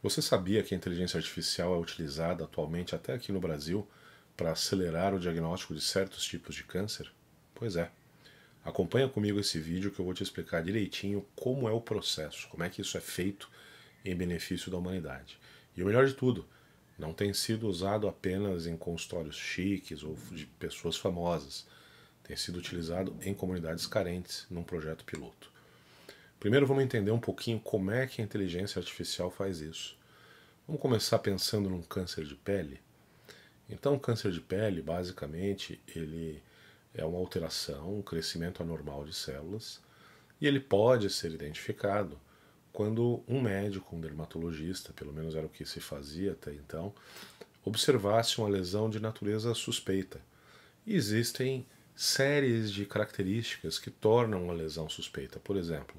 Você sabia que a inteligência artificial é utilizada atualmente até aqui no Brasil para acelerar o diagnóstico de certos tipos de câncer? Pois é. Acompanha comigo esse vídeo que eu vou te explicar direitinho como é o processo, como é que isso é feito em benefício da humanidade. E o melhor de tudo, não tem sido usado apenas em consultórios chiques ou de pessoas famosas. Tem sido utilizado em comunidades carentes num projeto piloto. Primeiro vamos entender um pouquinho como é que a inteligência artificial faz isso. Vamos começar pensando num câncer de pele. Então, o câncer de pele, basicamente, ele é uma alteração, um crescimento anormal de células, e ele pode ser identificado quando um médico, um dermatologista, pelo menos era o que se fazia até então, observasse uma lesão de natureza suspeita. E existem séries de características que tornam uma lesão suspeita. Por exemplo,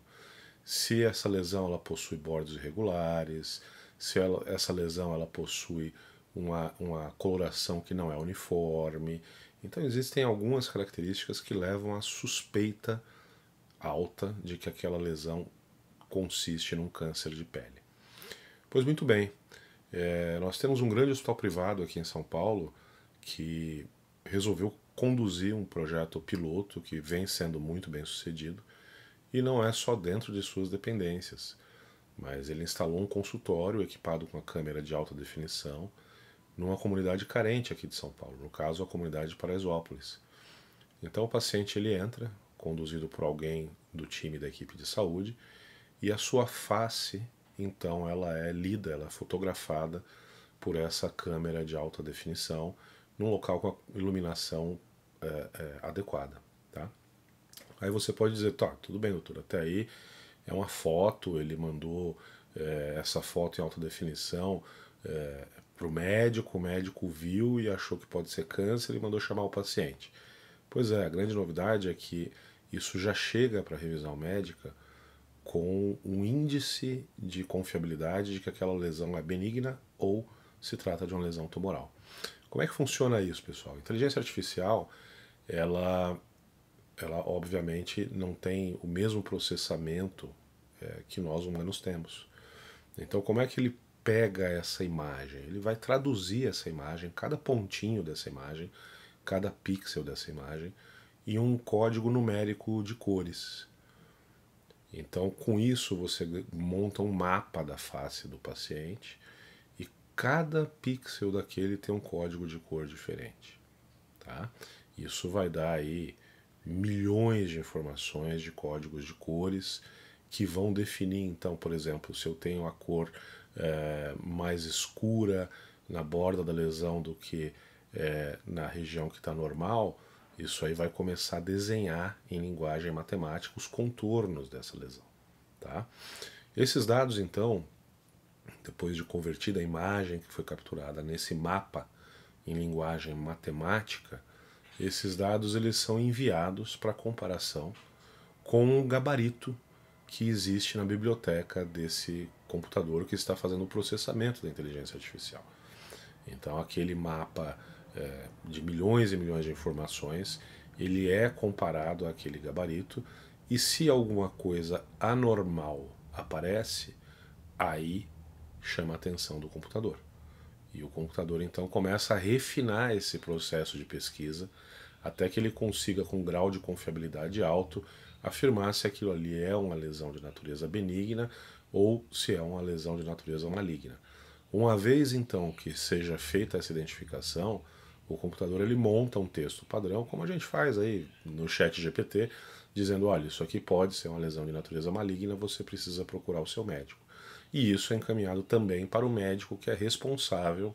se essa lesão ela possui bordos irregulares, se essa lesão ela possui uma coloração que não é uniforme. Então existem algumas características que levam à suspeita alta de que aquela lesão consiste num câncer de pele. Pois muito bem, nós temos um grande hospital privado aqui em São Paulo que resolveu conduzir um projeto piloto que vem sendo muito bem sucedido, e não é só dentro de suas dependências, mas ele instalou um consultório equipado com a câmera de alta definição numa comunidade carente aqui de São Paulo, no caso a comunidade de Paraisópolis. Então o paciente ele entra, conduzido por alguém do time da equipe de saúde, e a sua face, então, ela é lida, ela é fotografada por essa câmera de alta definição num local com a iluminação adequada. Tá? Aí você pode dizer, tá, tudo bem, doutor, até aí é uma foto, ele mandou essa foto em alta definição para o médico viu e achou que pode ser câncer e mandou chamar o paciente. Pois é, a grande novidade é que isso já chega para a revisão médica com um índice de confiabilidade de que aquela lesão é benigna ou se trata de uma lesão tumoral. Como é que funciona isso, pessoal? A inteligência artificial, ela, ela obviamente não tem o mesmo processamento que nós humanos temos. Então, como é que ele pega essa imagem? Ele vai traduzir essa imagem, cada pontinho dessa imagem, cada pixel dessa imagem, em um código numérico de cores. Então, com isso, você monta um mapa da face do paciente e cada pixel daquele tem um código de cor diferente. Tá? Isso vai dar aí milhões de informações de códigos de cores que vão definir, então, por exemplo, se eu tenho a cor mais escura na borda da lesão do que na região que está normal, isso aí vai começar a desenhar em linguagem matemática os contornos dessa lesão. Tá? Esses dados, então, depois de convertida a imagem que foi capturada nesse mapa em linguagem matemática, esses dados eles são enviados para comparação com o gabarito que existe na biblioteca desse computador que está fazendo o processamento da inteligência artificial. Então aquele mapa de milhões e milhões de informações, ele é comparado àquele gabarito, e se alguma coisa anormal aparece, aí chama a atenção do computador. E o computador então começa a refinar esse processo de pesquisa até que ele consiga, com um grau de confiabilidade alto, afirmar se aquilo ali é uma lesão de natureza benigna ou se é uma lesão de natureza maligna. Uma vez então que seja feita essa identificação, o computador ele monta um texto padrão, como a gente faz aí no chat GPT, dizendo, olha, isso aqui pode ser uma lesão de natureza maligna, você precisa procurar o seu médico. E isso é encaminhado também para o médico que é responsável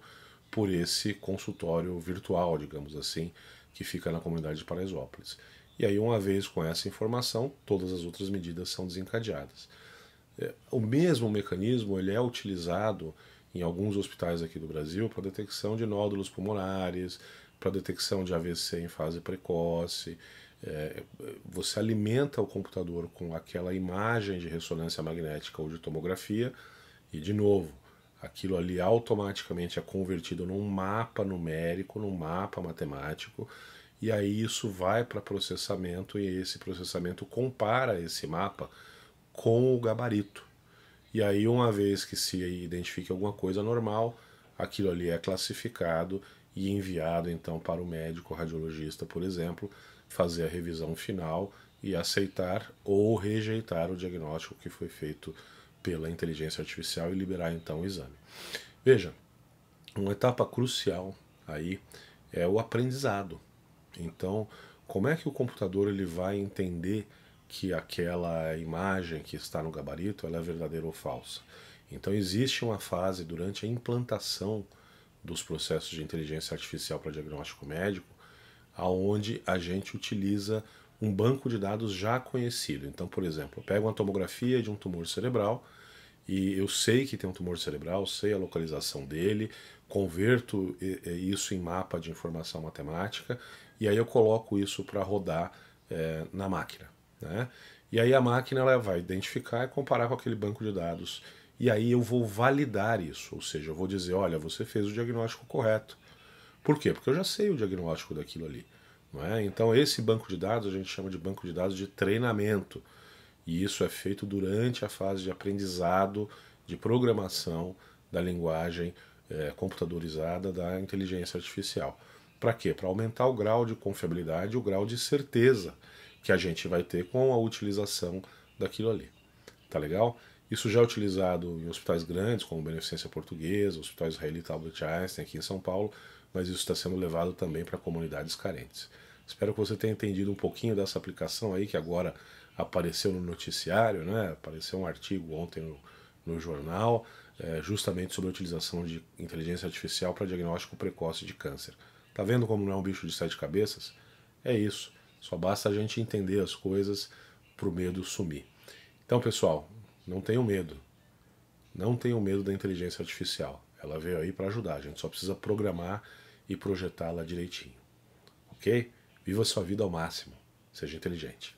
por esse consultório virtual, digamos assim, que fica na comunidade de Paraisópolis. E aí, uma vez com essa informação, todas as outras medidas são desencadeadas. O mesmo mecanismo ele é utilizado em alguns hospitais aqui do Brasil para detecção de nódulos pulmonares, para detecção de AVC em fase precoce. Você alimenta o computador com aquela imagem de ressonância magnética ou de tomografia e, de novo, aquilo ali automaticamente é convertido num mapa numérico, num mapa matemático, e aí isso vai para processamento e esse processamento compara esse mapa com o gabarito. E aí, uma vez que se identifique alguma coisa normal, aquilo ali é classificado e enviado então para o médico radiologista, por exemplo, fazer a revisão final e aceitar ou rejeitar o diagnóstico que foi feito pela inteligência artificial e liberar então o exame. Veja, uma etapa crucial aí é o aprendizado. Então, como é que o computador ele vai entender que aquela imagem que está no gabarito ela é verdadeira ou falsa? Então, existe uma fase durante a implantação dos processos de inteligência artificial para diagnóstico médico, aonde a gente utiliza um banco de dados já conhecido. Então, por exemplo, eu pego uma tomografia de um tumor cerebral e eu sei que tem um tumor cerebral, sei a localização dele, converto isso em mapa de informação matemática e aí eu coloco isso para rodar na máquina, né? E aí a máquina ela vai identificar e comparar com aquele banco de dados e aí eu vou validar isso, ou seja, eu vou dizer, olha, você fez o diagnóstico correto. Por quê? Porque eu já sei o diagnóstico daquilo ali. Não é? Então esse banco de dados a gente chama de banco de dados de treinamento. E isso é feito durante a fase de aprendizado, de programação da linguagem computadorizada da inteligência artificial. Para quê? Para aumentar o grau de confiabilidade, o grau de certeza que a gente vai ter com a utilização daquilo ali. Tá legal? Isso já é utilizado em hospitais grandes, como Beneficência Portuguesa, Hospital Israelita Albert Einstein aqui em São Paulo, mas isso está sendo levado também para comunidades carentes. Espero que você tenha entendido um pouquinho dessa aplicação aí, que agora apareceu no noticiário, né? Apareceu um artigo ontem no jornal, justamente sobre a utilização de inteligência artificial para diagnóstico precoce de câncer. Tá vendo como não é um bicho de sete cabeças? É isso. Só basta a gente entender as coisas para o medo sumir. Então, pessoal, não tenham medo. Não tenham medo da inteligência artificial. Ela veio aí para ajudar. A gente só precisa programar e projetá-la direitinho. Ok? Viva a sua vida ao máximo. Seja inteligente.